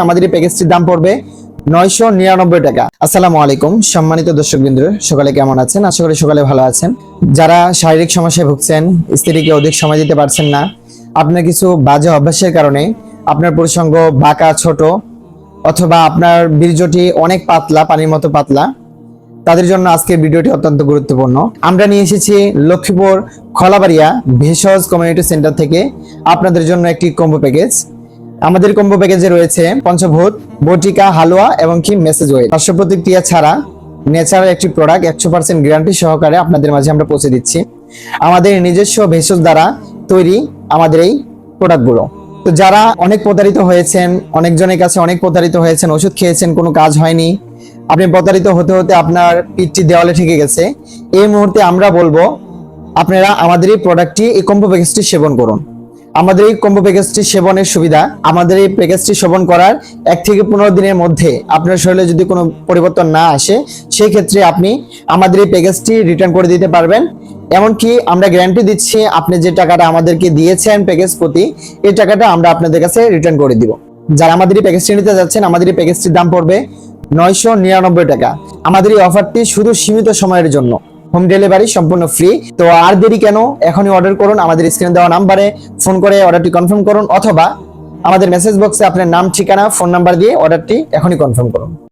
আমাদের এই প্যাকেজটির দাম পড়বে 999 টাকা। আসসালামু আলাইকুম সম্মানিত দর্শকবৃন্দ, সকালে কেমন আছেন? আশা করি সকালে ভালো আছেন। যারা শারীরিক সমস্যায় ভুগছেন, স্ত্রীকে অধিক সময় দিতে পারছেন না, আপনার কিছু বাজে অভ্যাসের কারণে আপনার পুরুষাঙ্গ বাঁকা ছোট অথবা আপনার বীর্যটি অনেক পাতলা, পানির মতো পাতলা, তাদের জন্য আজকের ভিডিওটি অত্যন্ত গুরুত্বপূর্ণ। আমরা নিয়ে এসেছি লক্ষ্মীপুর খলাবাড়িয়া ভেষজ কমিউনিটি সেন্টার থেকে আপনাদের জন্য একটি কম্বো প্যাকেজ। আমাদের কম্বো প্যাকেজে রয়েছে পঞ্চভূত, বটিকা, হালুয়া এবং কি মেসেজ ওয়েল, পার্শ্ব প্রতিক্রিয়া ছাড়া ন্যাচারাল একটি প্রোডাক্ট 100% গ্যারান্টি সহকারে আপনাদের মাঝে আমরা পৌঁছে দিচ্ছি। আমাদের নিজস্ব ভেষজ দ্বারা তৈরি আমাদের এই প্রোডাক্টগুলো। তো যারা অনেক প্রতারিত হয়েছেন, অনেকজনের কাছে অনেক প্রতারিত হয়েছেন, ওষুধ খেয়েছেন, কোনো কাজ হয়নি, আপনি প্রতারিত হতে হতে আপনার পিঠটি দেওয়ালে ঠেকে গেছে, এই মুহূর্তে আমরা বলবো আপনারা আমাদের এই প্রোডাক্টটি, এই কম্বো প্যাকেজটি সেবন করুন। আমাদের এই কম্বো প্যাকেজটি সেবনের সুবিধা, আমাদের এই প্যাকেজটি সেবন করার 1 থেকে 15 দিনের মধ্যে আপনার শরীরে যদি কোনো পরিবর্তন না আসে, সেই ক্ষেত্রে আপনি আমাদের এই প্যাকেজটি রিটার্ন করে দিতে পারবেন। এমনকি আমরা গ্যারান্টি দিচ্ছি, আপনি যে টাকাটা আমাদেরকে দিয়েছেন প্যাকেজ প্রতি, এই টাকাটা আমরা আপনাদের কাছে রিটার্ন করে দিব। যারা আমাদের এই প্যাকেজটি নিতে যাচ্ছেন, আমাদের এই প্যাকেজটির দাম পড়বে 999 টাকা। আমাদের এই অফারটি শুধু সীমিত সময়ের জন্য, হোম ডেলিভারি সম্পূর্ণ ফ্রি। তো আর দেরি কেন, এখনই অর্ডার করুন। আমাদের স্ক্রিনে দেওয়া নাম্বারে ফোন করে অর্ডারটি কনফার্ম করুন, অথবা আমাদের মেসেজ বক্সে আপনার নাম, ঠিকানা, ফোন নাম্বার দিয়ে অর্ডারটি এখনই কনফার্ম করুন।